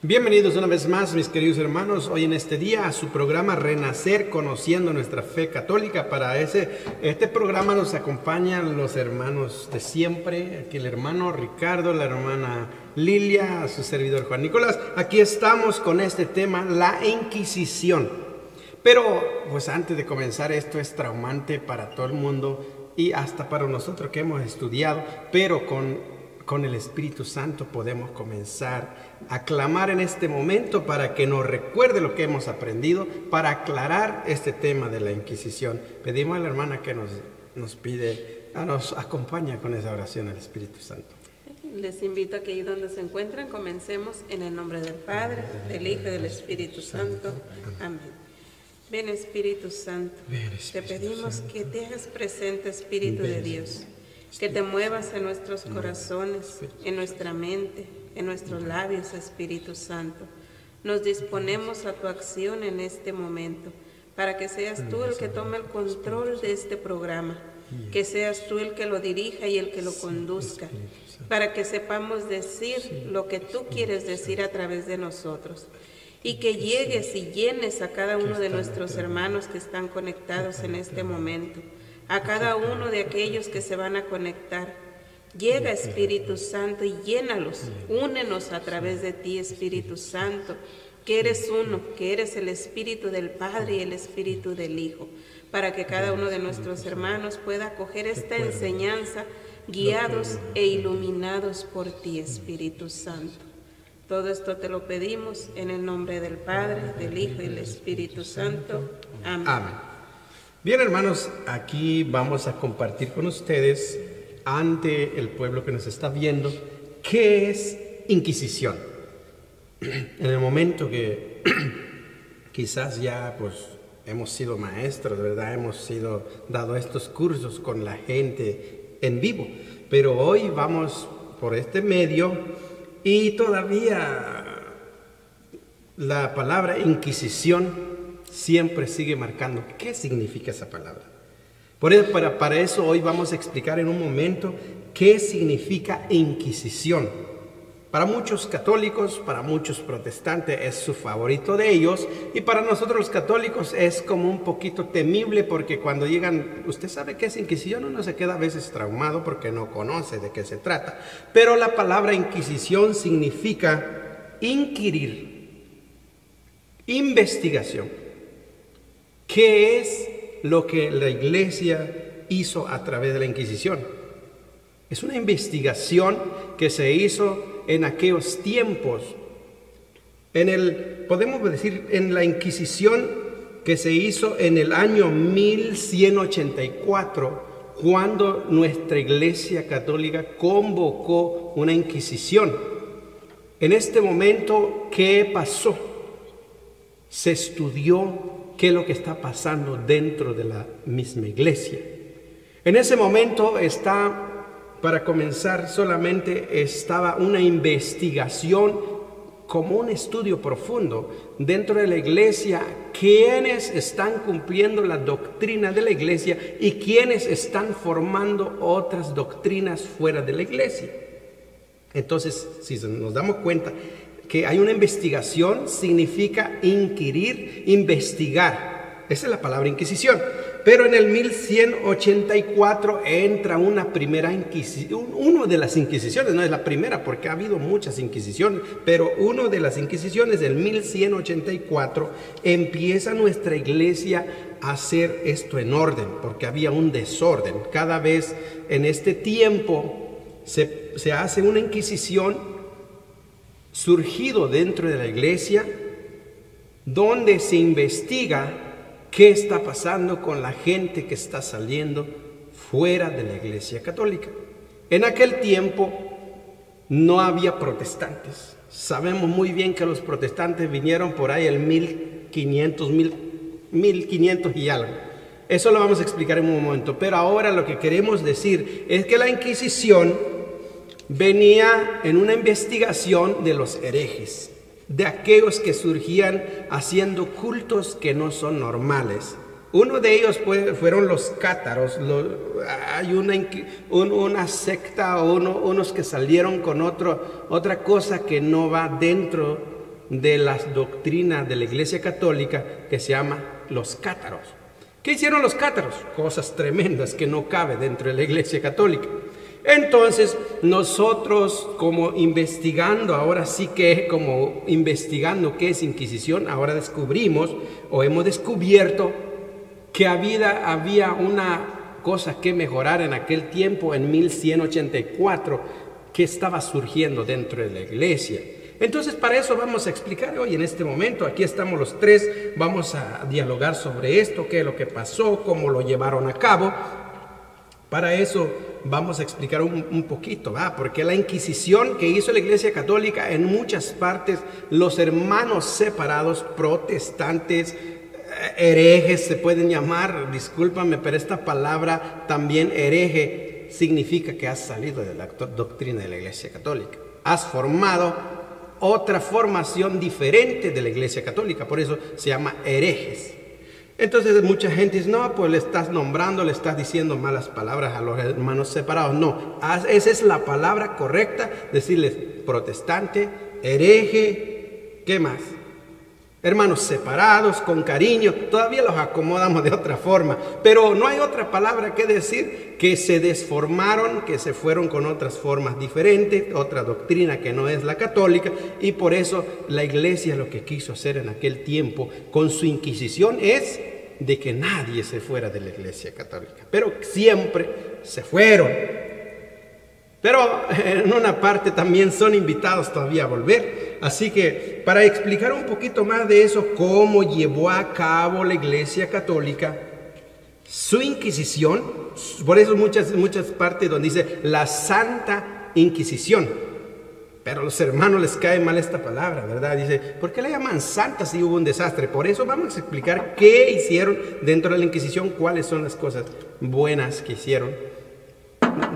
Bienvenidos una vez más, mis queridos hermanos, hoy en este día a su programa Renacer, conociendo nuestra fe católica. Para este programa nos acompañan los hermanos de siempre, aquí el hermano Ricardo, la hermana Lilia, su servidor Juan Nicolás. Aquí estamos con este tema, la Inquisición. Pero, pues antes de comenzar, esto es traumante para todo el mundo y hasta para nosotros que hemos estudiado, pero con el Espíritu Santo podemos comenzar a clamar en este momento para que nos recuerde lo que hemos aprendido, para aclarar este tema de la Inquisición. Pedimos a la hermana que nos acompañe con esa oración al Espíritu Santo. Les invito a que ahí donde se encuentran comencemos en el nombre del Padre, del Hijo y del Espíritu Santo. Amén. Ven Espíritu Santo, te pedimos que te hagas presente, Espíritu de Dios, que te muevas en nuestros corazones, en nuestra mente, en nuestros labios, Espíritu Santo. Nos disponemos a tu acción en este momento, para que seas tú el que tome el control de este programa, que seas tú el que lo dirija y el que lo conduzca, para que sepamos decir lo que tú quieres decir a través de nosotros, y que llegues y llenes a cada uno de nuestros hermanos que están conectados en este momento, a cada uno de aquellos que se van a conectar. Llega Espíritu Santo y llénalos, únenos a través de ti, Espíritu Santo, que eres uno, que eres el Espíritu del Padre y el Espíritu del Hijo, para que cada uno de nuestros hermanos pueda acoger esta enseñanza guiados e iluminados por ti, Espíritu Santo. Todo esto te lo pedimos en el nombre del Padre, del Hijo y del Espíritu Santo. Amén. Amén. Bien, hermanos, aquí vamos a compartir con ustedes, ante el pueblo que nos está viendo, ¿qué es Inquisición? En el momento que quizás ya pues hemos sido maestros, ¿verdad? Hemos sido dado estos cursos con la gente en vivo, pero hoy vamos por este medio y todavía la palabra Inquisición siempre sigue marcando. ¿Qué significa esa palabra? Para eso hoy vamos a explicar en un momento qué significa Inquisición. Para muchos católicos, para muchos protestantes es su favorito de ellos, y para nosotros los católicos es como un poquito temible, porque cuando llegan, ¿usted sabe qué es Inquisición? Uno se queda a veces traumado porque no conoce de qué se trata. Pero la palabra Inquisición significa inquirir, investigación. ¿Qué es lo que la Iglesia hizo a través de la Inquisición? Es una investigación que se hizo en aquellos tiempos. Podemos decir, en la Inquisición que se hizo en el año 1184, cuando nuestra Iglesia Católica convocó una Inquisición. En este momento, ¿qué pasó? Se estudió qué es lo que está pasando dentro de la misma iglesia. En ese momento para comenzar, solamente estaba una investigación como un estudio profundo dentro de la iglesia, quiénes están cumpliendo la doctrina de la iglesia y quiénes están formando otras doctrinas fuera de la iglesia. Entonces, si nos damos cuenta que hay una investigación, significa inquirir, investigar. Esa es la palabra Inquisición. Pero en el 1184 entra una primera Inquisición, una de las Inquisiciones, no es la primera porque ha habido muchas Inquisiciones, pero una de las Inquisiciones del 1184 empieza nuestra iglesia a hacer esto en orden, porque había un desorden. Cada vez en este tiempo se hace una Inquisición surgido dentro de la iglesia, donde se investiga qué está pasando con la gente que está saliendo fuera de la iglesia católica. En aquel tiempo no había protestantes. Sabemos muy bien que los protestantes vinieron por ahí el 1500 y algo. Eso lo vamos a explicar en un momento. Pero ahora lo que queremos decir es que la Inquisición venía en una investigación de los herejes, de aquellos que surgían haciendo cultos que no son normales, Uno de ellos fueron los cátaros. Hay una secta o unos que salieron con otra cosa que no va dentro de las doctrinas de la Iglesia Católica, que se llama los cátaros. ¿Qué hicieron los cátaros? Cosas tremendas que no cabe dentro de la Iglesia Católica. Entonces nosotros, como investigando, ahora sí que como investigando qué es Inquisición, ahora descubrimos o hemos descubierto que había una cosa que mejorar en aquel tiempo, en 1184, que estaba surgiendo dentro de la iglesia. Entonces, para eso vamos a explicar hoy en este momento. Aquí estamos los tres, vamos a dialogar sobre esto, qué es lo que pasó, cómo lo llevaron a cabo. Para eso vamos a explicar un poquito, porque la Inquisición que hizo la Iglesia Católica en muchas partes, los hermanos separados, protestantes, herejes se pueden llamar, discúlpame, pero esta palabra también hereje significa que has salido de la doctrina de la Iglesia Católica. Has formado otra formación diferente de la Iglesia Católica, por eso se llama herejes. Entonces mucha gente dice, no, pues le estás nombrando, le estás diciendo malas palabras a los hermanos separados. No, esa es la palabra correcta, decirles protestante, hereje, ¿qué más? Hermanos separados, con cariño, todavía los acomodamos de otra forma, pero no hay otra palabra que decir, que se desformaron, que se fueron con otras formas diferentes, otra doctrina que no es la católica, y por eso la iglesia lo que quiso hacer en aquel tiempo con su Inquisición es de que nadie se fuera de la Iglesia Católica, pero siempre se fueron. Pero en una parte también son invitados todavía a volver. Así que para explicar un poquito más de eso, cómo llevó a cabo la Iglesia Católica su Inquisición, por eso muchas partes donde dice la Santa Inquisición. Pero a los hermanos les cae mal esta palabra, ¿verdad? Dice, ¿por qué le llaman santa si hubo un desastre? Por eso vamos a explicar qué hicieron dentro de la Inquisición, cuáles son las cosas buenas que hicieron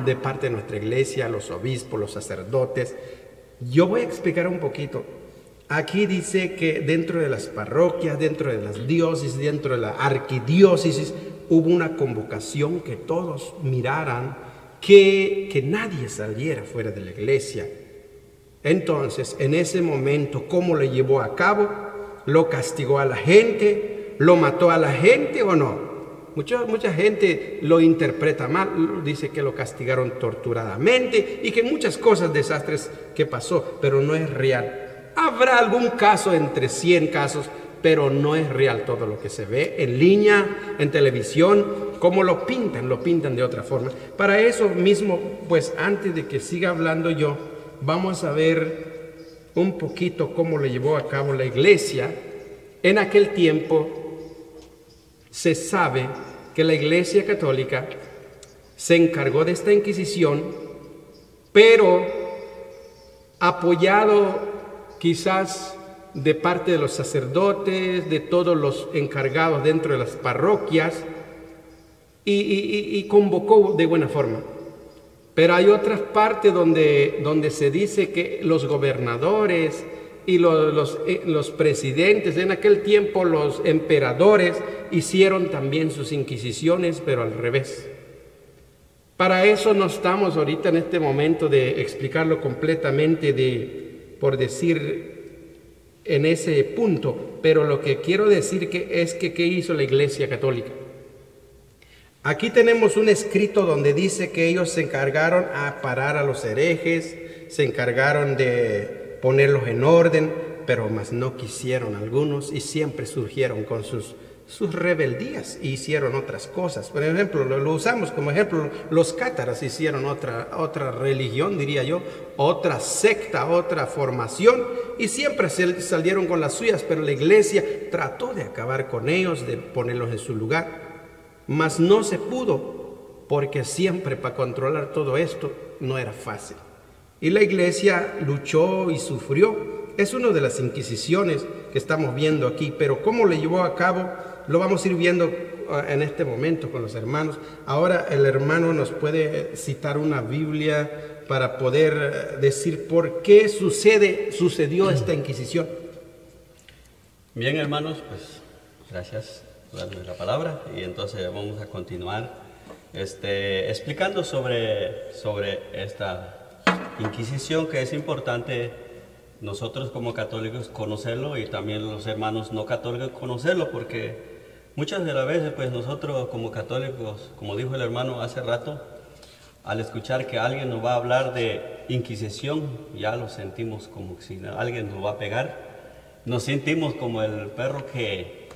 de parte de nuestra iglesia, los obispos, los sacerdotes. Yo voy a explicar un poquito. Aquí dice que dentro de las parroquias, dentro de las diócesis, dentro de la arquidiócesis, hubo una convocación que todos miraran, que nadie saliera fuera de la iglesia. Entonces, en ese momento, ¿cómo lo llevó a cabo? ¿Lo castigó a la gente? ¿Lo mató a la gente o no? Mucha gente lo interpreta mal, dice que lo castigaron torturadamente y que muchas cosas, desastres que pasó, pero no es real. Habrá algún caso entre 100 casos, pero no es real todo lo que se ve en línea, en televisión, como lo pintan de otra forma. Para eso mismo, pues antes de que siga hablando yo, vamos a ver un poquito cómo lo llevó a cabo la iglesia. En aquel tiempo se sabe que la Iglesia Católica se encargó de esta Inquisición, pero apoyado quizás de parte de los sacerdotes, de todos los encargados dentro de las parroquias, y convocó de buena forma. Pero hay otras partes donde se dice que los gobernadores y los presidentes, en aquel tiempo los emperadores, hicieron también sus inquisiciones, pero al revés. Para eso no estamos ahorita en este momento de explicarlo completamente, por decir en ese punto, pero lo que quiero decir es que ¿qué hizo la Iglesia Católica? Aquí tenemos un escrito donde dice que ellos se encargaron a parar a los herejes, se encargaron de ponerlos en orden, pero más no quisieron algunos y siempre surgieron con sus rebeldías y hicieron otras cosas. Por ejemplo, lo usamos como ejemplo, los cátaros hicieron otra religión, diría yo, otra secta, otra formación, y siempre salieron con las suyas, pero la iglesia trató de acabar con ellos, de ponerlos en su lugar, mas no se pudo, porque siempre para controlar todo esto no era fácil. Y la iglesia luchó y sufrió. Es una de las inquisiciones que estamos viendo aquí, pero cómo le llevó a cabo, lo vamos a ir viendo en este momento con los hermanos. Ahora el hermano nos puede citar una Biblia para poder decir por qué sucedió esta inquisición. Bien, hermanos, pues gracias. darme la palabra y entonces vamos a continuar explicando sobre esta Inquisición, que es importante nosotros como católicos conocerlo y también los hermanos no católicos conocerlo, porque muchas de las veces pues nosotros como católicos, como dijo el hermano hace rato, al escuchar que alguien nos va a hablar de Inquisición, ya lo sentimos como si alguien nos va a pegar. Nos sentimos como el perro que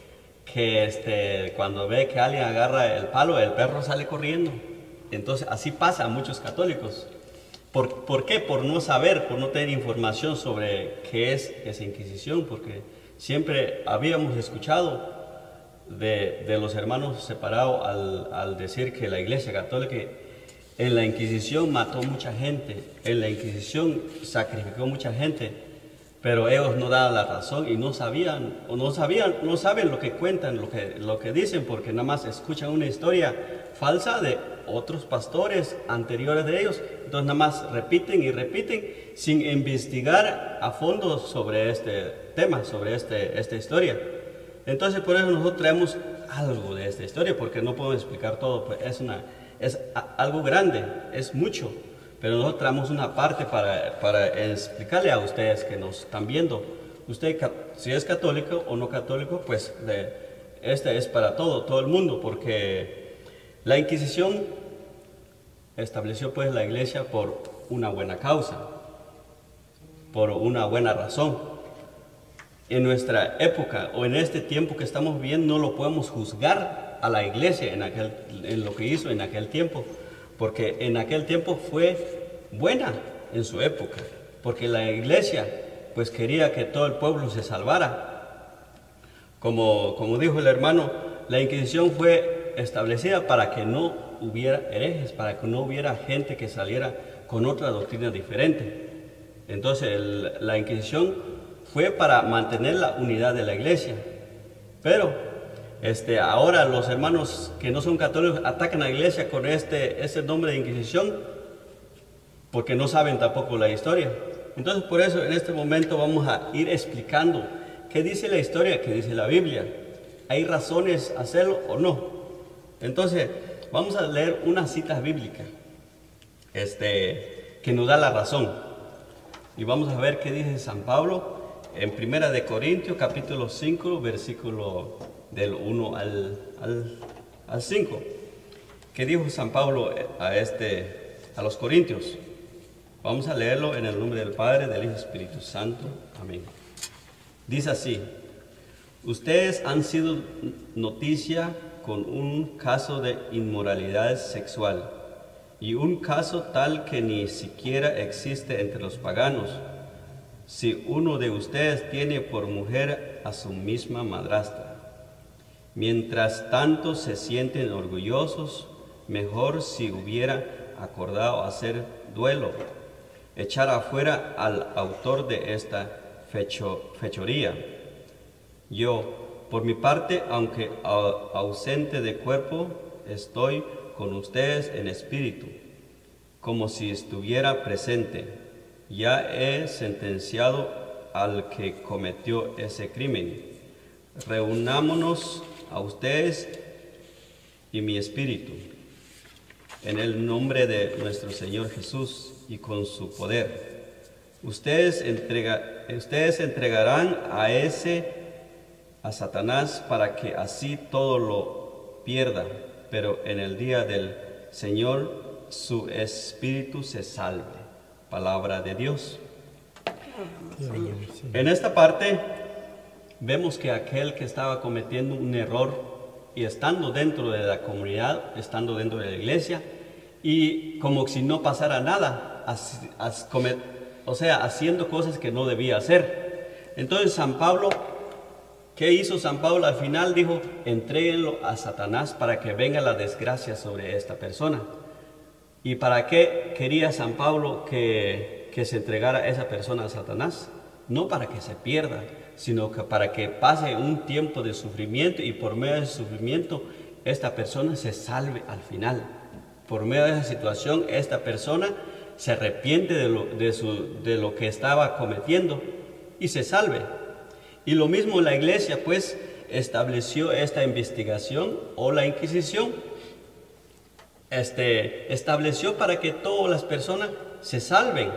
cuando ve que alguien agarra el palo, el perro sale corriendo. Entonces así pasa a muchos católicos. ¿Por qué? Por no saber, por no tener información sobre qué es esa Inquisición, porque siempre habíamos escuchado de los hermanos separados al decir que la Iglesia Católica en la Inquisición mató mucha gente, en la Inquisición sacrificó mucha gente, pero ellos no daban la razón y no saben lo que cuentan, lo que dicen, porque nada más escuchan una historia falsa de otros pastores anteriores de ellos. Entonces nada más repiten y repiten sin investigar a fondo sobre este tema, sobre esta historia. Entonces por eso nosotros traemos algo de esta historia, porque no podemos explicar todo, pues es algo grande, es mucho. Pero nosotros traemos una parte para explicarle a ustedes que nos están viendo. Usted, si es católico o no católico, pues este es para todo el mundo, porque la Inquisición estableció pues la Iglesia por una buena causa, por una buena razón. En nuestra época o en este tiempo que estamos viviendo no lo podemos juzgar a la Iglesia en lo que hizo en aquel tiempo, porque en aquel tiempo fue buena en su época, porque la Iglesia pues quería que todo el pueblo se salvara. Como dijo el hermano, la Inquisición fue establecida para que no hubiera herejes, para que no hubiera gente que saliera con otra doctrina diferente. Entonces la Inquisición fue para mantener la unidad de la Iglesia. Pero ahora los hermanos que no son católicos atacan a la Iglesia con ese nombre de Inquisición, porque no saben tampoco la historia. Entonces por eso en este momento vamos a ir explicando qué dice la historia, qué dice la Biblia. ¿Hay razones a hacerlo o no? Entonces vamos a leer una cita bíblica que nos da la razón. Y vamos a ver qué dice San Pablo en 1 de Corintios capítulo 5, versículo del 1 al 5. ¿Qué dijo San Pablo a los corintios? Vamos a leerlo en el nombre del Padre, del Hijo y del Espíritu Santo. Amén. Dice así: ustedes han sido noticia con un caso de inmoralidad sexual, y un caso tal que ni siquiera existe entre los paganos. Si uno de ustedes tiene por mujer a su misma madrastra, mientras tanto se sienten orgullosos, mejor si hubiera acordado hacer duelo, echar afuera al autor de esta fechoría. Yo, por mi parte, aunque ausente de cuerpo, estoy con ustedes en espíritu, como si estuviera presente. Ya he sentenciado al que cometió ese crimen. Reunámonos a ustedes y mi espíritu, en el nombre de nuestro Señor Jesús y con su poder. Ustedes entregarán a Satanás para que así todo lo pierda, pero en el día del Señor su espíritu se salve. Palabra de Dios. En esta parte vemos que aquel que estaba cometiendo un error y estando dentro de la comunidad, estando dentro de la iglesia, y como si no pasara nada, haciendo cosas que no debía hacer. Entonces San Pablo, ¿qué hizo San Pablo? Al final dijo: entréguenlo a Satanás para que venga la desgracia sobre esta persona. ¿Y para qué quería San Pablo que se entregara esa persona a Satanás? No para que se pierda, sino que para que pase un tiempo de sufrimiento, y por medio de ese sufrimiento esta persona se salve al final. Por medio de esa situación esta persona se arrepiente de lo que estaba cometiendo y se salve. Y lo mismo la iglesia, pues estableció esta investigación o la Inquisición. Estableció para que todas las personas se salven,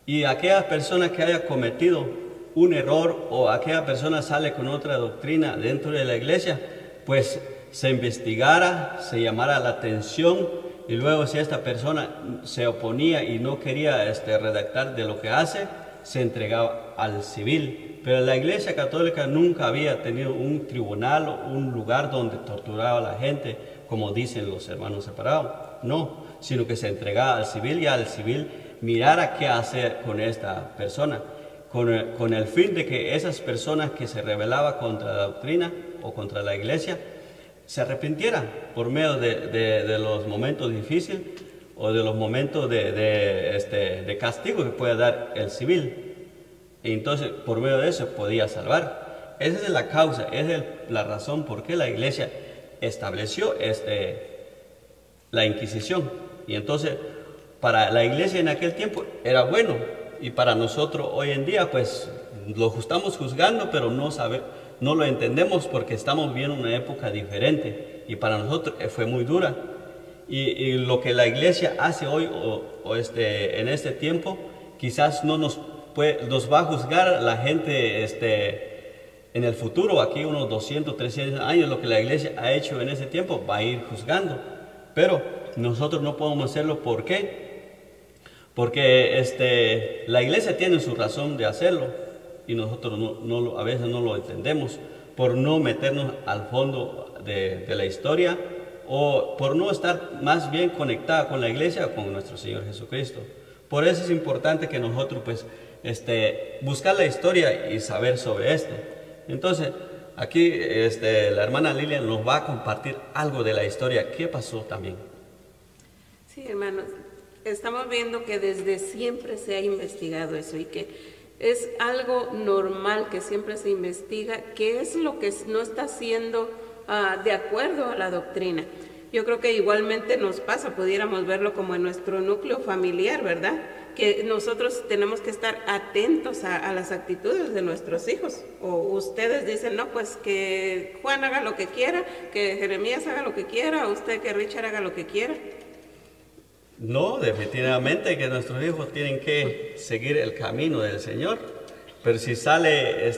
y aquella persona que haya cometido un error o aquella persona sale con otra doctrina dentro de la iglesia, pues se investigara, se llamara la atención, y luego si esta persona se oponía y no quería redactar de lo que hace, se entregaba al civil. Pero la Iglesia Católica nunca había tenido un tribunal o un lugar donde torturaba a la gente, como dicen los hermanos separados. No, sino que se entregaba al civil, y al civil mirara qué hacer con esta persona, con el fin de que esas personas que se rebelaban contra la doctrina o contra la Iglesia se arrepintieran por medio de los momentos difíciles o de los momentos de castigo que puede dar el civil. Y entonces, por medio de eso, podía salvar. Esa es la causa, esa es la razón por qué la Iglesia estableció la Inquisición. Y entonces, para la Iglesia en aquel tiempo era bueno, y para nosotros hoy en día, pues, lo estamos juzgando, pero no lo entendemos porque estamos viviendo una época diferente, y para nosotros fue muy dura. Y lo que la Iglesia hace hoy en este tiempo, quizás no nos va a juzgar la gente en el futuro, aquí unos 200, 300 años, lo que la Iglesia ha hecho en ese tiempo va a ir juzgando. Pero nosotros no podemos hacerlo. ¿Por qué? Porque la Iglesia tiene su razón de hacerlo, y nosotros a veces no lo entendemos, por no meternos al fondo de la historia, o por no estar más bien conectada con la Iglesia o con nuestro Señor Jesucristo. Por eso es importante que nosotros pues buscar la historia y saber sobre esto. Entonces aquí la hermana Lilian nos va a compartir algo de la historia. ¿Qué pasó también? Sí, hermanos, estamos viendo que desde siempre se ha investigado eso, y que es algo normal que siempre se investiga qué es lo que no está siendo de acuerdo a la doctrina. Yo creo que igualmente nos pasa, pudiéramos verlo como en nuestro núcleo familiar, ¿verdad? Que nosotros tenemos que estar atentos a las actitudes de nuestros hijos. O ustedes dicen, no, pues que Juan haga lo que quiera, que Jeremías haga lo que quiera, o usted que Richard haga lo que quiera. No, definitivamente que nuestros hijos tienen que seguir el camino del Señor. Pero si sale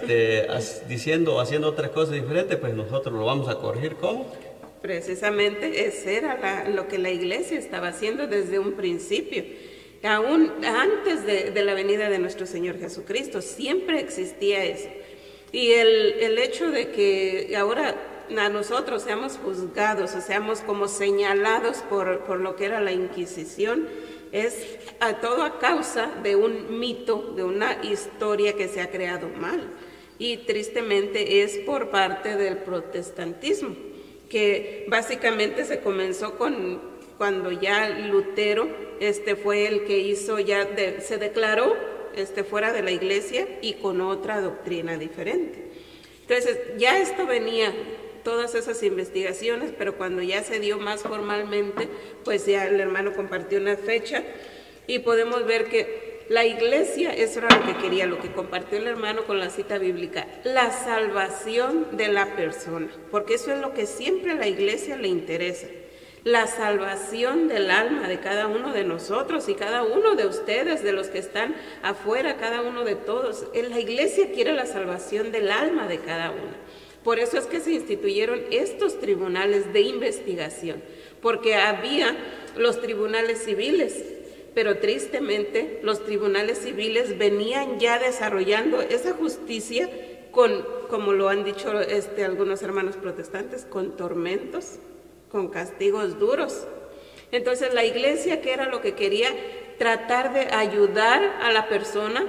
diciendo o haciendo otras cosas diferentes, pues nosotros lo vamos a corregir. ¿Cómo? Precisamente ese era lo que la Iglesia estaba haciendo desde un principio. Aún antes de la venida de nuestro Señor Jesucristo, siempre existía eso. Y el hecho de que ahora a nosotros seamos juzgados o seamos como señalados por lo que era la Inquisición, es todo a causa de un mito, de una historia que se ha creado mal. Y tristemente es por parte del protestantismo, que básicamente se comenzó cuando ya Lutero fue el que hizo, se declaró fuera de la Iglesia y con otra doctrina diferente. Entonces ya esto venía, todas esas investigaciones, pero cuando ya se dio más formalmente, pues ya el hermano compartió una fecha, y podemos ver que la Iglesia, eso era lo que quería, lo que compartió el hermano con la cita bíblica, la salvación de la persona, porque eso es lo que siempre a la Iglesia le interesa, la salvación del alma de cada uno de nosotros y cada uno de ustedes, de los que están afuera, cada uno de todos. La Iglesia quiere la salvación del alma de cada uno. Por eso es que se instituyeron estos tribunales de investigación, porque había los tribunales civiles, pero tristemente los tribunales civiles venían ya desarrollando esa justicia como lo han dicho algunos hermanos protestantes, con tormentos, con castigos duros. Entonces la Iglesia, ¿qué era lo que quería? Tratar de ayudar a la persona,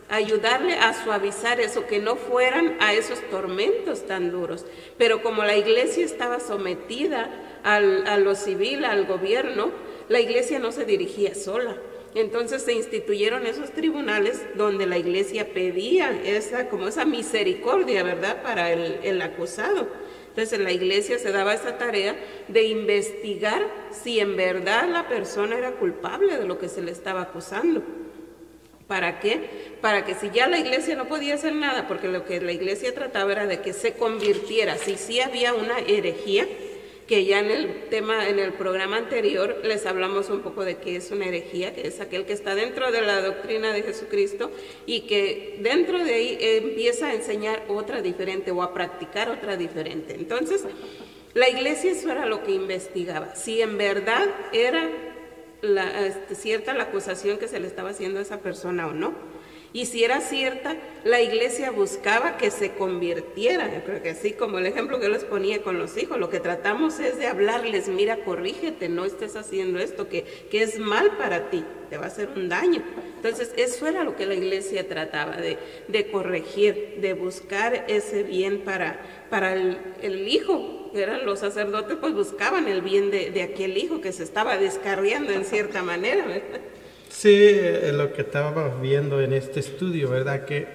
ayudarle a suavizar eso, que no fueran a esos tormentos tan duros. Pero como la Iglesia estaba sometida a lo civil, al gobierno, la Iglesia no se dirigía sola. Entonces se instituyeron esos tribunales donde la Iglesia pedía esa misericordia, ¿verdad?, para el acusado. Entonces la Iglesia se daba esa tarea de investigar si en verdad la persona era culpable de lo que se le estaba acusando, ¿Para qué? Para que si ya la iglesia no podía hacer nada, porque lo que la iglesia trataba era de que se convirtiera, si sí había una herejía, que ya en el programa anterior les hablamos un poco de qué es una herejía, que es aquel que está dentro de la doctrina de Jesucristo y que dentro de ahí empieza a enseñar otra diferente o a practicar otra diferente. Entonces, la iglesia eso era lo que investigaba, si en verdad era cierta la acusación que se le estaba haciendo a esa persona o no. Y si era cierta, la iglesia buscaba que se convirtiera. Yo creo que así como el ejemplo que yo les ponía con los hijos, lo que tratamos es de hablarles, mira, corrígete, no estés haciendo esto, que es mal para ti, te va a hacer un daño. Entonces, eso era lo que la iglesia trataba de corregir, de buscar ese bien para el hijo. Eran los sacerdotes, pues buscaban el bien de aquel hijo que se estaba descarriando en cierta manera, ¿verdad? Sí, lo que estábamos viendo en este estudio, ¿verdad? Que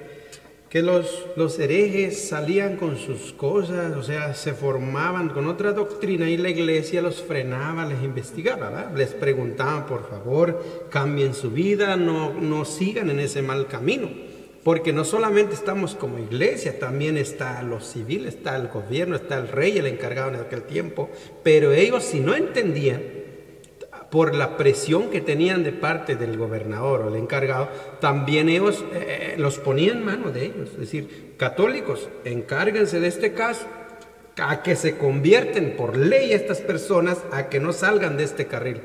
los herejes salían con sus cosas, o sea, se formaban con otra doctrina y la iglesia los frenaba, les investigaba, ¿verdad? Les preguntaban, por favor, cambien su vida, no sigan en ese mal camino. Porque no solamente estamos como iglesia, también está lo civil, está el gobierno, está el rey, el encargado en aquel tiempo. Pero ellos, si no entendían, por la presión que tenían de parte del gobernador o el encargado, también ellos los ponían en manos de ellos. Es decir, católicos, encárguense de este caso, a que se convierten por ley estas personas, a que no salgan de este carril.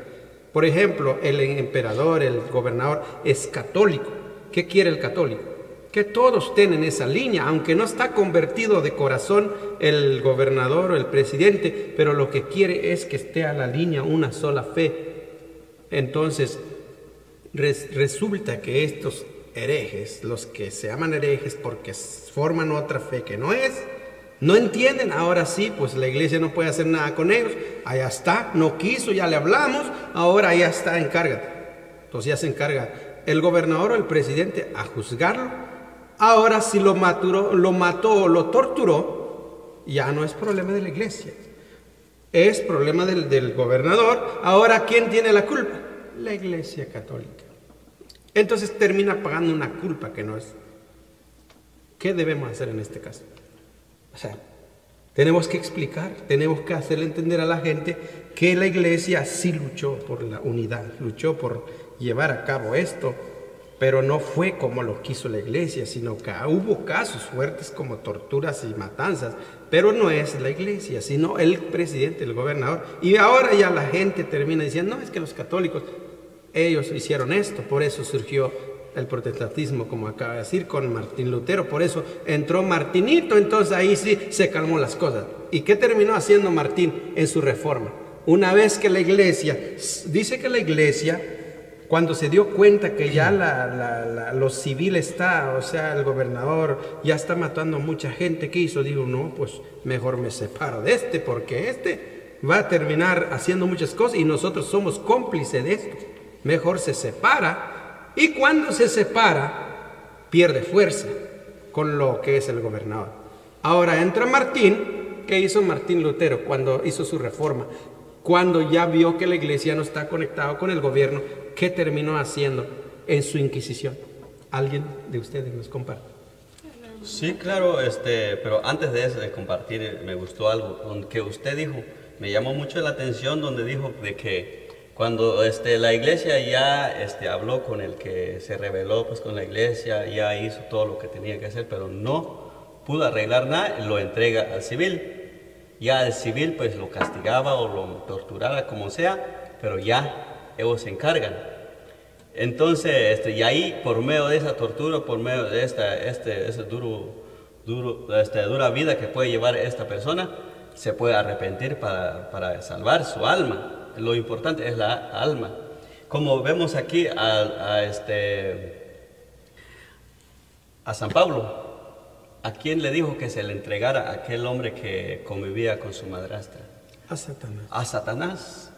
Por ejemplo, el emperador, el gobernador es católico. ¿Qué quiere el católico? Que todos estén en esa línea, aunque no está convertido de corazón el gobernador o el presidente, pero lo que quiere es que esté a la línea una sola fe. Entonces, resulta que estos herejes, los que se llaman herejes porque forman otra fe que no es, no entienden, ahora sí, pues la iglesia no puede hacer nada con ellos, allá está, no quiso, ya le hablamos, ahora ya está, encárgate. Entonces ya se encarga el gobernador o el presidente a juzgarlo. Ahora si lo mató o lo torturó, ya no es problema de la iglesia. Es problema del gobernador. Ahora, ¿quién tiene la culpa? La iglesia católica. Entonces termina pagando una culpa que no es. ¿Qué debemos hacer en este caso? O sea, tenemos que explicar, tenemos que hacerle entender a la gente que la iglesia sí luchó por la unidad, luchó por llevar a cabo esto, pero no fue como lo quiso la iglesia, sino que hubo casos fuertes como torturas y matanzas, pero no es la iglesia, sino el presidente, el gobernador. Y ahora ya la gente termina diciendo, no, es que los católicos, ellos hicieron esto, por eso surgió el protestantismo, como acaba de decir, con Martín Lutero, por eso entró Martinito, entonces ahí sí se calmó las cosas. ¿Y qué terminó haciendo Martín en su reforma? Una vez que la iglesia, dice que la iglesia, cuando se dio cuenta que ya lo civil está, o sea, el gobernador ya está matando a mucha gente, ¿qué hizo? Digo, no, pues mejor me separo de este, porque este va a terminar haciendo muchas cosas y nosotros somos cómplices de esto. Mejor se separa, y cuando se separa, pierde fuerza con lo que es el gobernador. Ahora entra Martín. ¿Qué hizo Martín Lutero cuando hizo su reforma? Cuando ya vio que la iglesia no está conectada con el gobierno, ¿qué terminó haciendo en su Inquisición? ¿Alguien de ustedes nos comparte? Sí, claro, pero antes de eso, de compartir, me gustó algo que usted dijo, me llamó mucho la atención, donde dijo de que cuando la iglesia ya habló con el que se rebeló pues con la iglesia, ya hizo todo lo que tenía que hacer, pero no pudo arreglar nada, lo entrega al civil. Ya el civil pues lo castigaba o lo torturaba, como sea, pero ya ellos se encargan. Entonces, y ahí por medio de esa tortura, por medio de esa dura vida que puede llevar esta persona, se puede arrepentir para salvar su alma. Lo importante es la alma. Como vemos aquí a San Pablo, ¿a quién le dijo que se le entregara a aquel hombre que convivía con su madrastra? A Satanás. A Satanás.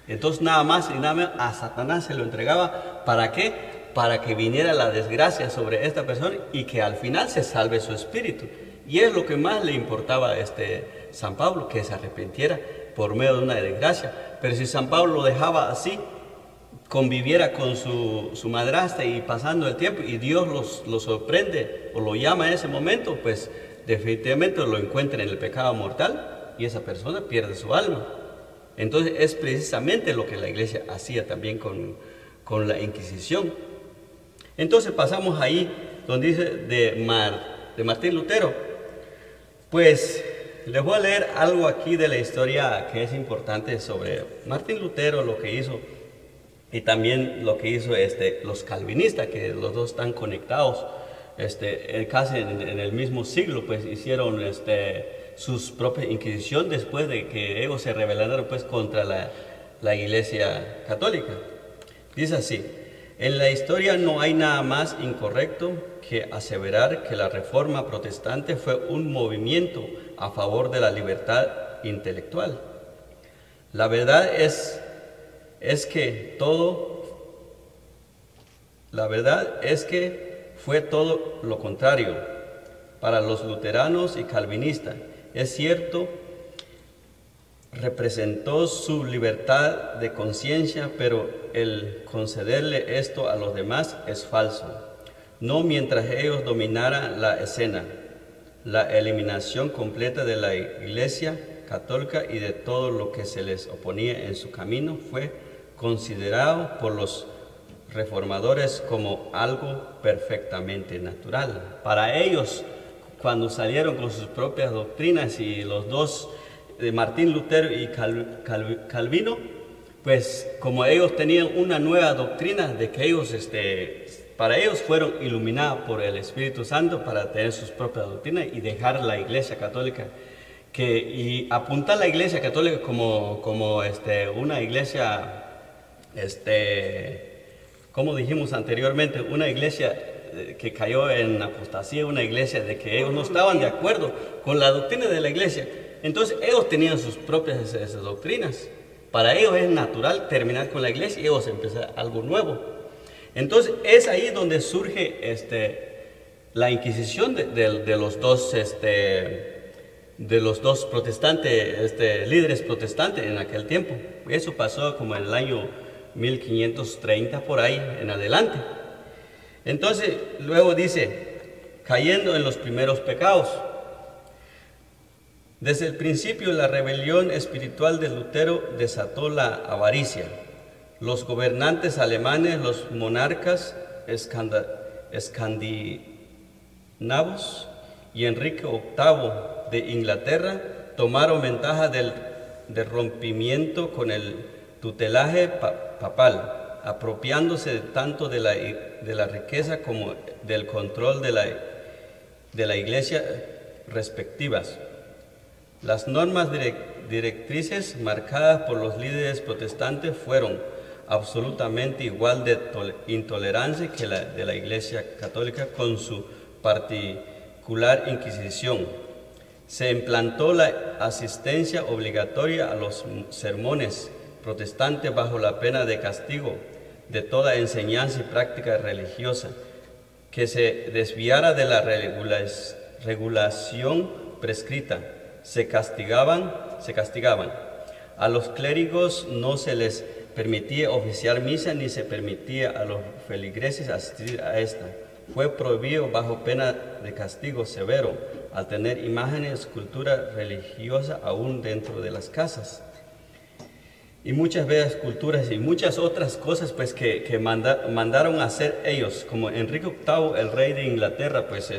Entonces nada más y nada menos a Satanás se lo entregaba. ¿Para qué? Para que viniera la desgracia sobre esta persona y que al final se salve su espíritu. Y es lo que más le importaba a San Pablo, que se arrepintiera por medio de una desgracia. Pero si San Pablo lo dejaba así, conviviera con su madrastra y pasando el tiempo y Dios lo sorprende o lo llama en ese momento, pues definitivamente lo encuentra en el pecado mortal y esa persona pierde su alma. Entonces es precisamente lo que la iglesia hacía también con la Inquisición. Entonces pasamos ahí donde dice de Martín Lutero. Pues les voy a leer algo aquí de la historia que es importante sobre Martín Lutero, lo que hizo y también lo que hizo los calvinistas, que los dos están conectados casi en el mismo siglo, pues hicieron sus propias inquisición después de que ellos se rebelaron pues contra la Iglesia Católica. Dice así: en la historia no hay nada más incorrecto que aseverar que la Reforma Protestante fue un movimiento a favor de la libertad intelectual. La verdad es que fue todo lo contrario para los luteranos y calvinistas. Es cierto, representó su libertad de conciencia, pero el concederle esto a los demás es falso. No mientras ellos dominaran la escena. La eliminación completa de la Iglesia Católica y de todo lo que se les oponía en su camino fue considerado por los reformadores como algo perfectamente natural. Para ellos, cuando salieron con sus propias doctrinas, y los dos, de Martín Lutero y Calvino, pues como ellos tenían una nueva doctrina de que ellos, para ellos fueron iluminados por el Espíritu Santo para tener sus propias doctrinas y dejar la Iglesia Católica, y apuntar a la Iglesia Católica como una iglesia, como dijimos anteriormente, una iglesia que cayó en apostasía, una iglesia de que ellos no estaban de acuerdo con la doctrina de la iglesia. Entonces ellos tenían sus propias doctrinas. Para ellos es natural terminar con la iglesia y ellos empezar algo nuevo. Entonces es ahí donde surge la Inquisición de los dos protestantes, líderes protestantes en aquel tiempo. Eso pasó como en el año 1530 por ahí en adelante. Entonces luego dice, cayendo en los primeros pecados. Desde el principio la rebelión espiritual de Lutero desató la avaricia. Los gobernantes alemanes, los monarcas escandinavos y Enrique VIII de Inglaterra tomaron ventaja del rompimiento con el tutelaje papal, apropiándose tanto de la riqueza como del control de la iglesia respectivas. Las normas directrices marcadas por los líderes protestantes fueron absolutamente igual de intolerancia que la de la Iglesia Católica, con su particular inquisición. Se implantó la asistencia obligatoria a los sermones protestantes bajo la pena de castigo de toda enseñanza y práctica religiosa que se desviara de la regulación prescrita. Se castigaban. A los clérigos no se les permitía oficiar misa ni se permitía a los feligreses asistir a esta. Fue prohibido bajo pena de castigo severo al tener imágenes, escultura religiosa aún dentro de las casas. Y muchas veces esculturas y muchas otras cosas pues que mandaron a hacer ellos, como Enrique VIII, el rey de Inglaterra, pues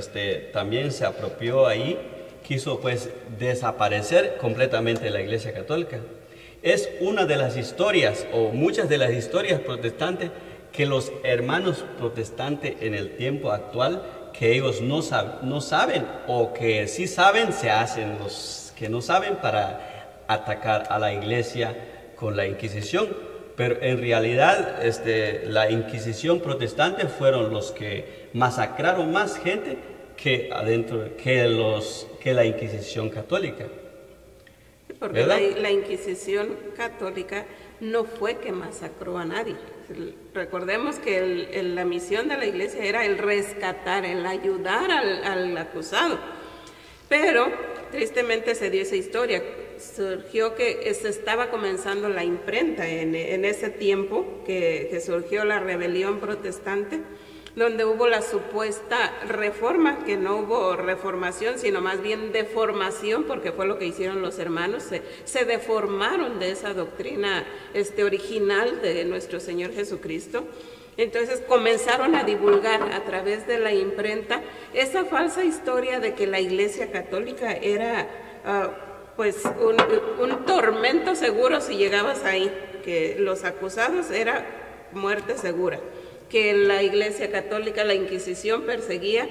también se apropió ahí, quiso pues desaparecer completamente la Iglesia Católica. Es una de las historias, o muchas de las historias protestantes, que los hermanos protestantes en el tiempo actual, que ellos no saben, o que sí saben, se hacen los que no saben para atacar a la Iglesia con la Inquisición. Pero en realidad la Inquisición protestante fueron los que masacraron más gente que la Inquisición católica. Porque la Inquisición católica no fue que masacró a nadie. Recordemos que la misión de la iglesia era el rescatar, el ayudar al acusado. Pero tristemente se dio esa historia. surgió que se estaba comenzando la imprenta en ese tiempo que surgió la rebelión protestante, donde hubo la supuesta reforma, que no hubo reformación, sino más bien deformación, porque fue lo que hicieron los hermanos, se deformaron de esa doctrina original de nuestro Señor Jesucristo. Entonces comenzaron a divulgar a través de la imprenta esa falsa historia de que la Iglesia Católica era pues un tormento seguro si llegabas ahí, que los acusados era muerte segura, que la Iglesia Católica, la Inquisición perseguía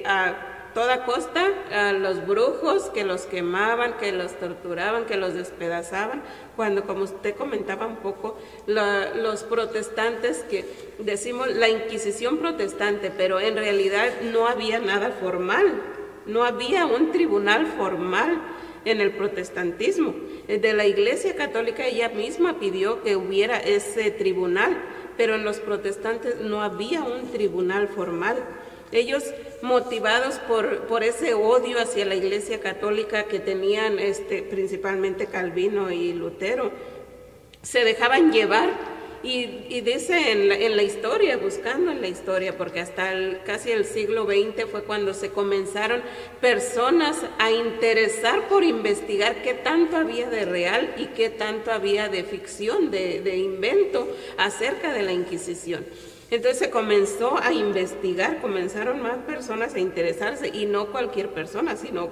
a toda costa a los brujos, que los quemaban, que los torturaban, que los despedazaban, cuando, como usted comentaba un poco, los protestantes, que decimos la Inquisición protestante, pero en realidad no había nada formal, no había un tribunal formal en el protestantismo. De la Iglesia Católica ella misma pidió que hubiera ese tribunal, pero en los protestantes no había un tribunal formal. Ellos, motivados por ese odio hacia la Iglesia Católica que tenían principalmente Calvino y Lutero, se dejaban llevar. Y dice en la historia, buscando en la historia, porque hasta casi el siglo XX fue cuando se comenzaron personas a interesar por investigar qué tanto había de real y qué tanto había de ficción, de invento acerca de la Inquisición. Entonces se comenzó a investigar, comenzaron más personas a interesarse, y no cualquier persona, sino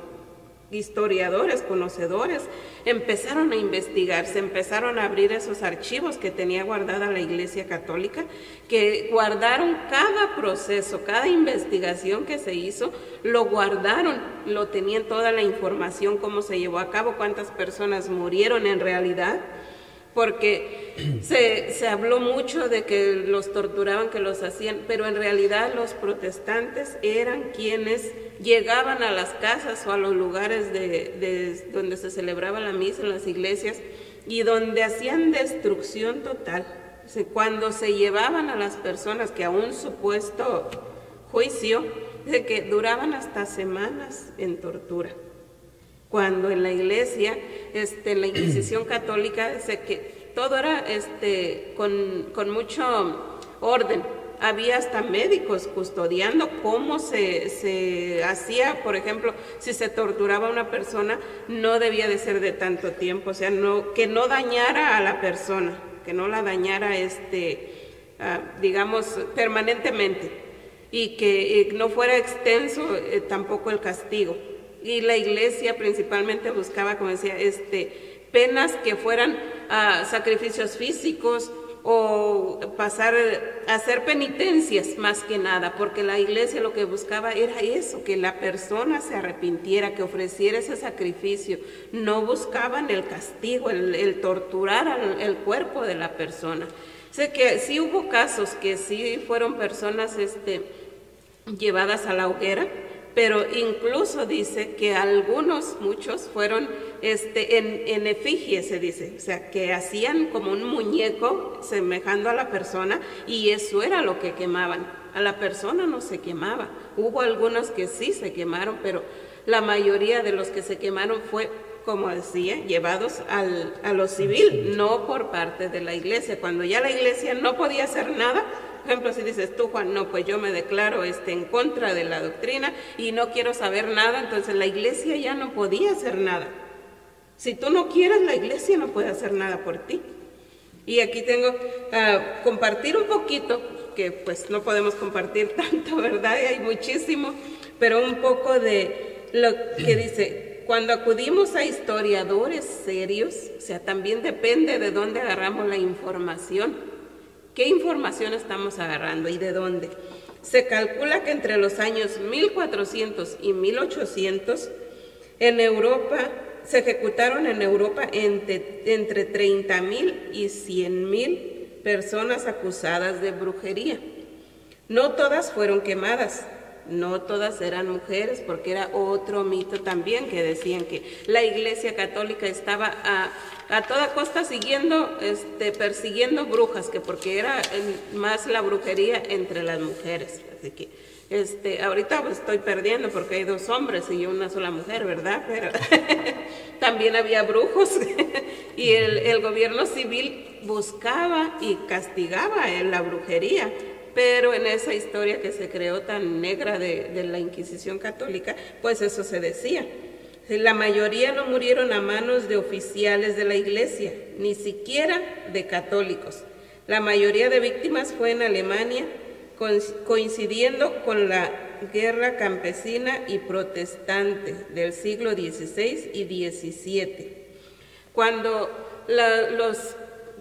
historiadores, conocedores, empezaron a investigar, se empezaron a abrir esos archivos que tenía guardada la Iglesia Católica, que guardaron cada proceso, cada investigación que se hizo, lo guardaron, lo tenían toda la información, cómo se llevó a cabo, cuántas personas murieron en realidad, porque se habló mucho de que los torturaban, que los hacían, pero en realidad los protestantes eran quienes llegaban a las casas o a los lugares donde se celebraba la misa, en las iglesias, y donde hacían destrucción total. Cuando se llevaban a las personas que a un supuesto juicio, de que duraban hasta semanas en tortura. Cuando en la iglesia, en la Inquisición católica, que todo era con mucho orden. Había hasta médicos custodiando cómo se hacía, por ejemplo, si se torturaba a una persona, no debía de ser de tanto tiempo, o sea, que no dañara a la persona, que no la dañara, digamos, permanentemente, y que no fuera extenso tampoco el castigo. Y la iglesia principalmente buscaba, como decía, penas que fueran sacrificios físicos o hacer penitencias más que nada, porque la iglesia lo que buscaba era eso, que la persona se arrepintiera, que ofreciera ese sacrificio. No buscaban el castigo, el torturar el cuerpo de la persona. Sé que sí hubo casos que sí fueron personas llevadas a la hoguera, pero incluso dice que muchos fueron en efigie, se dice, o sea, que hacían como un muñeco semejando a la persona, y eso era lo que quemaban. A la persona no se quemaba. Hubo algunos que sí se quemaron, pero la mayoría de los que se quemaron fue, como decía, llevados a lo civil, no por parte de la iglesia. Cuando ya la iglesia no podía hacer nada, por ejemplo, si dices tú, Juan, no, pues yo me declaro en contra de la doctrina y no quiero saber nada, entonces la iglesia ya no podía hacer nada. Si tú no quieres, la iglesia no puede hacer nada por ti. Y aquí tengo compartir un poquito, que pues no podemos compartir tanto, ¿verdad? Y hay muchísimo, pero un poco de lo que dice: cuando acudimos a historiadores serios, o sea, también depende de dónde agarramos la información. ¿Qué información estamos agarrando y de dónde? Se calcula que entre los años 1400 y 1800 en Europa se ejecutaron entre 30,000 y 100,000 personas acusadas de brujería. No todas fueron quemadas, no todas eran mujeres, porque era otro mito también, que decían que la Iglesia Católica estaba a toda costa persiguiendo brujas, que porque era más la brujería entre las mujeres. Así que Ahorita pues estoy perdiendo porque hay 2 hombres y una sola mujer, ¿verdad? Pero también había brujos y el gobierno civil buscaba y castigaba la brujería. Pero en esa historia que se creó tan negra de la Inquisición católica, pues eso se decía. La mayoría no murieron a manos de oficiales de la iglesia, ni siquiera de católicos. La mayoría de víctimas fue en Alemania, coincidiendo con la guerra campesina y protestante del siglo XVI y XVII. Cuando los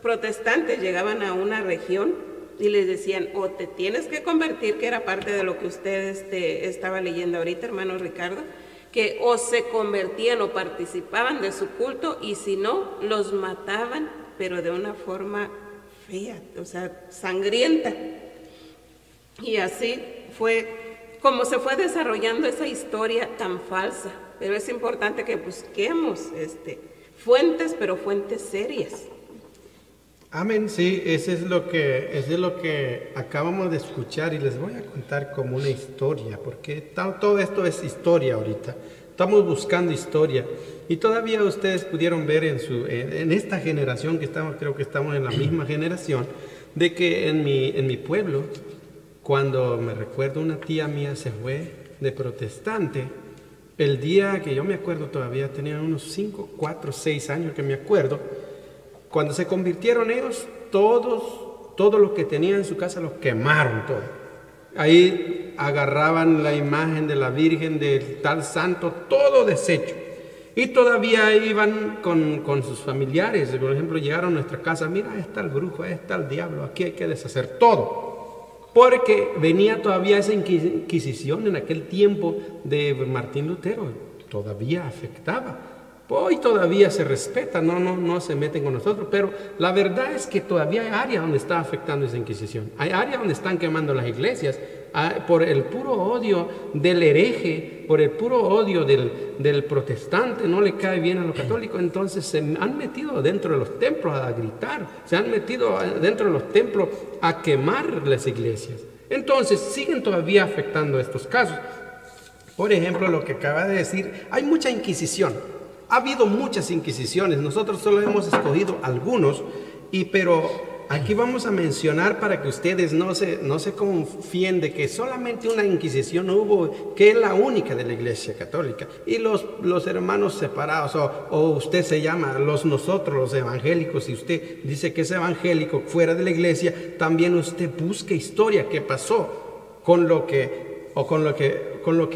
protestantes llegaban a una región y les decían, o te tienes que convertir, que era parte de lo que usted estaba leyendo ahorita, hermano Ricardo, que o se convertían o participaban de su culto, y si no, los mataban, pero de una forma fea, o sea, sangrienta. Y así fue como se fue desarrollando esa historia tan falsa. Pero es importante que busquemos fuentes, pero fuentes serias. Amén, sí, eso es lo que acabamos de escuchar, y les voy a contar como una historia, porque todo esto es historia ahorita. Estamos buscando historia, y todavía ustedes pudieron ver en esta generación que estamos, creo que estamos en la misma generación, de que en mi pueblo, cuando me recuerdo una tía mía se fue de protestante, el día que yo me acuerdo todavía tenía unos 5, 4, 6 años que me acuerdo, cuando se convirtieron ellos, todo lo que tenían en su casa lo quemaron todo. Ahí agarraban la imagen de la Virgen, del tal santo, todo deshecho. Y todavía iban con sus familiares. Por ejemplo, llegaron a nuestra casa, mira, ahí está el brujo, ahí está el diablo, aquí hay que deshacer todo. Porque venía todavía esa inquisición en aquel tiempo de Martín Lutero, todavía afectaba. Hoy todavía se respeta, no se meten con nosotros, pero la verdad es que todavía hay áreas donde está afectando esa inquisición. Hay áreas donde están quemando las iglesias por el puro odio del hereje, por el puro odio del protestante, no le cae bien a los católicos. Entonces se han metido dentro de los templos a gritar, se han metido dentro de los templos a quemar las iglesias. Entonces siguen todavía afectando estos casos. Por ejemplo, lo que acaba de decir, hay mucha inquisición. Ha habido muchas inquisiciones, nosotros solo hemos escogido algunos, pero aquí vamos a mencionar para que ustedes no se confíen de que solamente una inquisición hubo, que es la única de la Iglesia Católica. Y los hermanos separados, o usted se llama nosotros los evangélicos, si usted dice que es evangélico fuera de la Iglesia, también usted busque historia, qué pasó con lo que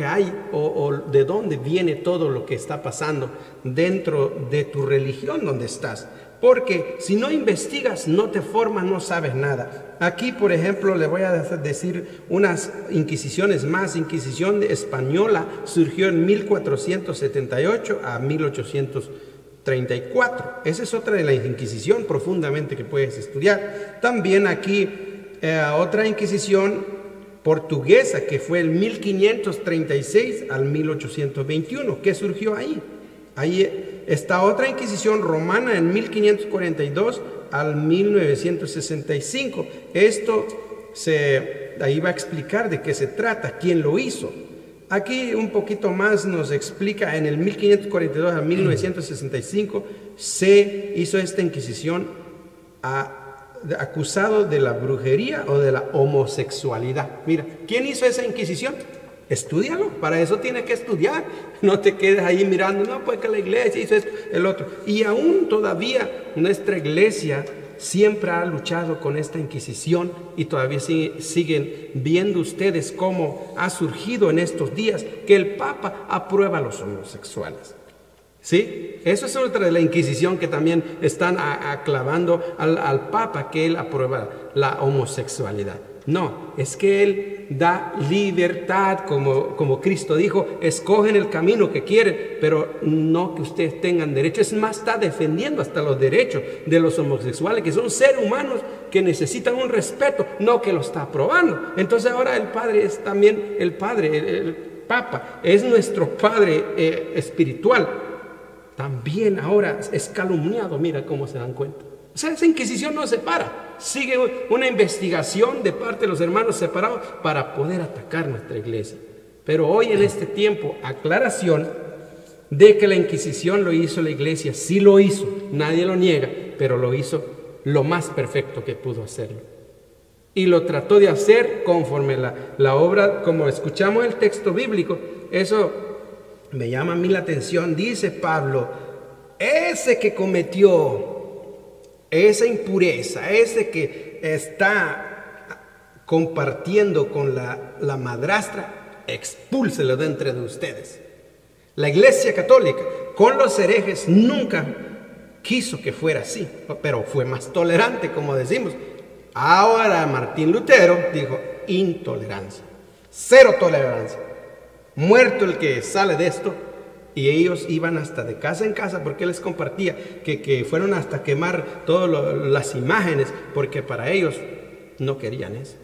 hay, o de dónde viene todo lo que está pasando dentro de tu religión donde estás. Porque si no investigas, no te formas, no sabes nada. Aquí, por ejemplo, le voy a decir unas inquisiciones más. Inquisición española surgió en 1478 a 1834. Esa es otra de la Inquisición profundamente que puedes estudiar. También aquí otra Inquisición portuguesa, que fue el 1536 al 1821. ¿Qué surgió ahí? Ahí está otra Inquisición romana en 1542 al 1965. Esto ahí va a explicar de qué se trata, quién lo hizo. Aquí un poquito más nos explica, en el 1542 al 1965 se hizo esta Inquisición acusado de la brujería o de la homosexualidad. Mira, ¿quién hizo esa inquisición? Estúdialo, para eso tienes que estudiar. No te quedes ahí mirando, no, pues que la iglesia hizo esto, el otro. Y aún todavía nuestra iglesia siempre ha luchado con esta inquisición, y todavía siguen viendo ustedes cómo ha surgido en estos días que el Papa aprueba a los homosexuales. ¿Sí? Eso es otra de la Inquisición, que también están aclavando al Papa, que él aprueba la homosexualidad. No, es que él da libertad, como Cristo dijo, escogen el camino que quieren, pero no que ustedes tengan derecho. Es más, está defendiendo hasta los derechos de los homosexuales, que son seres humanos que necesitan un respeto, no que lo está aprobando. Entonces ahora el Padre es también el Papa, es nuestro Padre espiritual. También ahora es calumniado, mira cómo se dan cuenta. O sea, esa inquisición no se para. Sigue una investigación de parte de los hermanos separados para poder atacar nuestra iglesia. Pero hoy en este tiempo, aclaración de que la inquisición lo hizo la iglesia. Sí lo hizo, nadie lo niega, pero lo hizo lo más perfecto que pudo hacerlo. Y lo trató de hacer conforme la obra, como escuchamos el texto bíblico. Eso me llama a mí la atención. Dice Pablo, ese que cometió esa impureza, ese que está compartiendo con la madrastra, expúlselo de entre de ustedes. La Iglesia Católica con los herejes nunca quiso que fuera así, pero fue más tolerante, como decimos. Ahora Martín Lutero dijo intolerancia, cero tolerancia. Muerto el que sale de esto. Y ellos iban hasta de casa en casa, porque él les compartía que fueron hasta quemar todas las imágenes, porque para ellos no querían eso.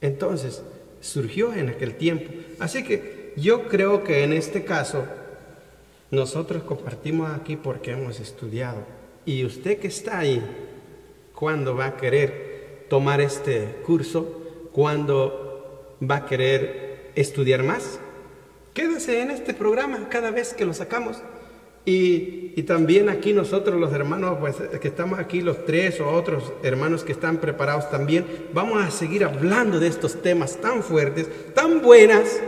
Entonces surgió en aquel tiempo. Así que yo creo que en este caso nosotros compartimos aquí porque hemos estudiado. Y usted que está ahí, ¿cuándo va a querer tomar este curso? ¿Cuándo va a querer estudiar más? Quédese en este programa cada vez que lo sacamos. Y también aquí nosotros los hermanos, pues que estamos aquí los tres o otros hermanos que están preparados también, vamos a seguir hablando de estos temas tan fuertes, tan buenas,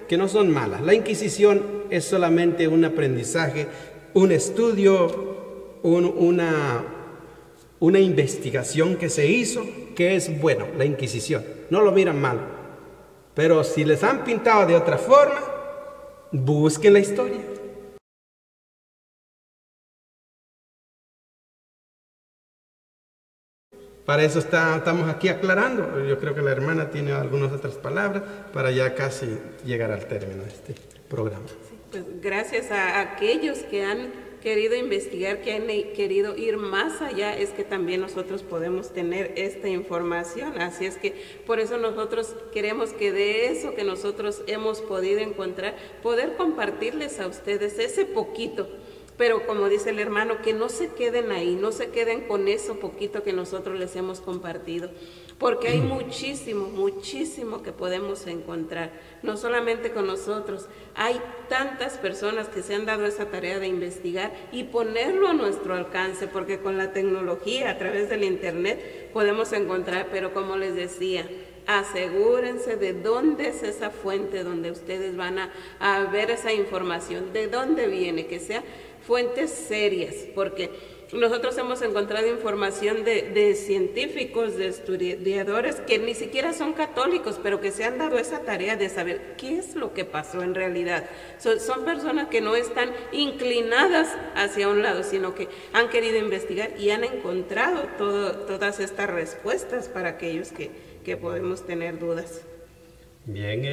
que no son malas. La Inquisición es solamente un aprendizaje, un estudio, una investigación que se hizo, que es bueno, la Inquisición. No lo miran mal. Pero si les han pintado de otra forma, busquen la historia. Para eso estamos aquí aclarando. Yo creo que la hermana tiene algunas otras palabras para ya casi llegar al término de este programa. Sí, pues gracias a aquellos que han querido investigar, que han querido ir más allá, es que también nosotros podemos tener esta información. Así es que por eso nosotros queremos que de eso que nosotros hemos podido encontrar, poder compartirles a ustedes ese poquito. Pero como dice el hermano, que no se queden ahí, no se queden con eso poquito que nosotros les hemos compartido, porque hay muchísimo, muchísimo que podemos encontrar, no solamente con nosotros, hay tantas personas que se han dado esa tarea de investigar y ponerlo a nuestro alcance, porque con la tecnología, a través del internet, podemos encontrar, pero como les decía, asegúrense de dónde es esa fuente donde ustedes van a ver esa información, de dónde viene, que sea fuentes serias, porque nosotros hemos encontrado información de científicos, de estudiadores que ni siquiera son católicos, pero que se han dado esa tarea de saber qué es lo que pasó en realidad. Son personas que no están inclinadas hacia un lado, sino que han querido investigar y han encontrado todas estas respuestas para aquellos que podemos tener dudas. Bien,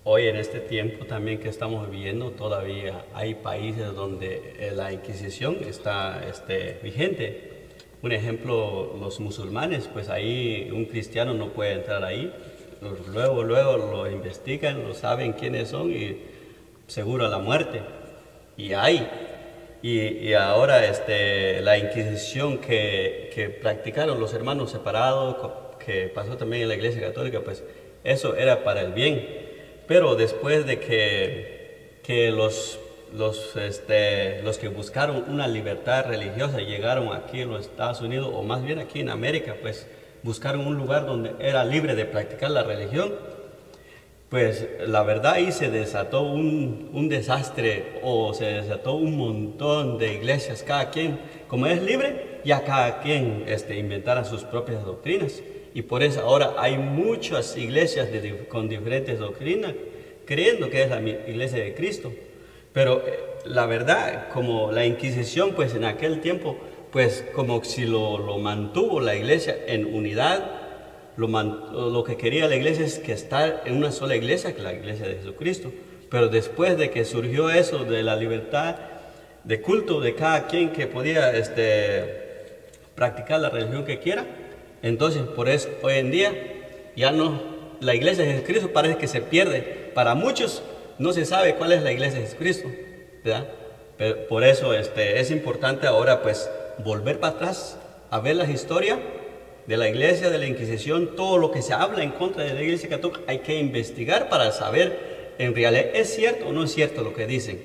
hoy en este tiempo también que estamos viviendo, todavía hay países donde la Inquisición está vigente. Un ejemplo, los musulmanes, pues ahí un cristiano no puede entrar ahí. Luego lo investigan, lo saben quiénes son y seguro a la muerte. Y ahora la Inquisición que practicaron los hermanos separados, que pasó también en la Iglesia Católica, pues eso era para el bien. Pero después de que los que buscaron una libertad religiosa llegaron aquí en los Estados Unidos, o más bien aquí en América, pues buscaron un lugar donde era libre de practicar la religión, pues la verdad ahí se desató un desastre, o se desató un montón de iglesias, cada quien, como es libre, ya cada quien inventara sus propias doctrinas. Y por eso ahora hay muchas iglesias con diferentes doctrinas, creyendo que es la iglesia de Cristo. Pero la verdad, como la Inquisición, pues en aquel tiempo, pues como si lo mantuvo la iglesia en unidad, lo que quería la iglesia es que estar en una sola iglesia, que la iglesia de Jesucristo. Pero después de que surgió eso de la libertad de culto de cada quien que podía practicar la religión que quiera, entonces, por eso, hoy en día, ya no, la iglesia de Jesucristo parece que se pierde. Para muchos no se sabe cuál es la iglesia de Jesucristo, ¿verdad? Pero por eso es importante ahora, pues, volver para atrás a ver la historia de la iglesia, de la Inquisición, todo lo que se habla en contra de la iglesia católica, hay que investigar para saber en realidad es cierto o no es cierto lo que dicen.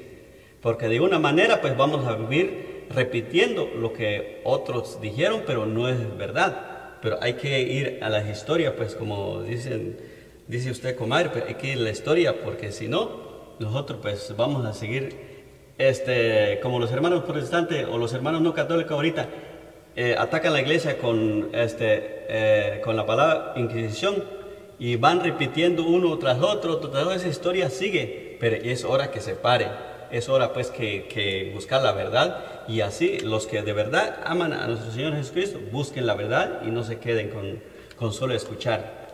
Porque de una manera pues vamos a vivir repitiendo lo que otros dijeron, pero no es verdad. Pero hay que ir a la historia, pues como dice usted, comadre, pues hay que ir a la historia, porque si no, nosotros pues vamos a seguir como los hermanos protestantes o los hermanos no católicos ahorita atacan la iglesia con la palabra Inquisición y van repitiendo uno tras otro, esa historia sigue, pero es hora que se pare, es hora pues que buscar la verdad, y así los que de verdad aman a nuestro Señor Jesucristo busquen la verdad y no se queden con solo escuchar.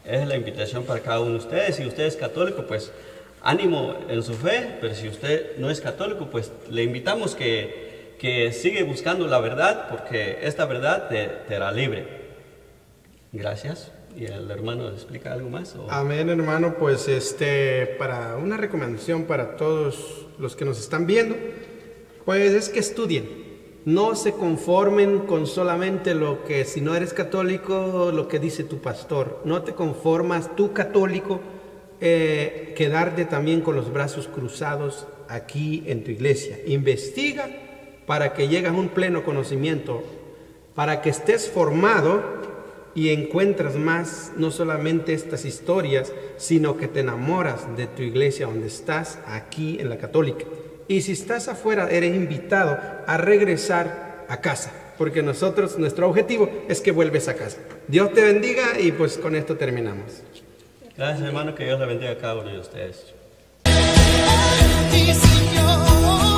Esa es la invitación para cada uno de ustedes. Si usted es católico, pues ánimo en su fe, pero si usted no es católico, pues le invitamos que sigue buscando la verdad, porque esta verdad te hará libre. Gracias. ¿Y el hermano explica algo más? ¿O? Amén, hermano. Pues para una recomendación para todos los que nos están viendo, pues es que estudien. No se conformen con solamente lo que, si no eres católico, lo que dice tu pastor. No te conformas, tú católico, quedarte también con los brazos cruzados aquí en tu iglesia. Investiga para que llegues a un pleno conocimiento, para que estés formado y encuentras más, no solamente estas historias, sino que te enamoras de tu iglesia donde estás, aquí en la católica. Y si estás afuera, eres invitado a regresar a casa, porque nuestro objetivo es que vuelves a casa. Dios te bendiga, y pues con esto terminamos. Gracias, hermano, que Dios le bendiga a cada uno de ustedes. Mi Señor.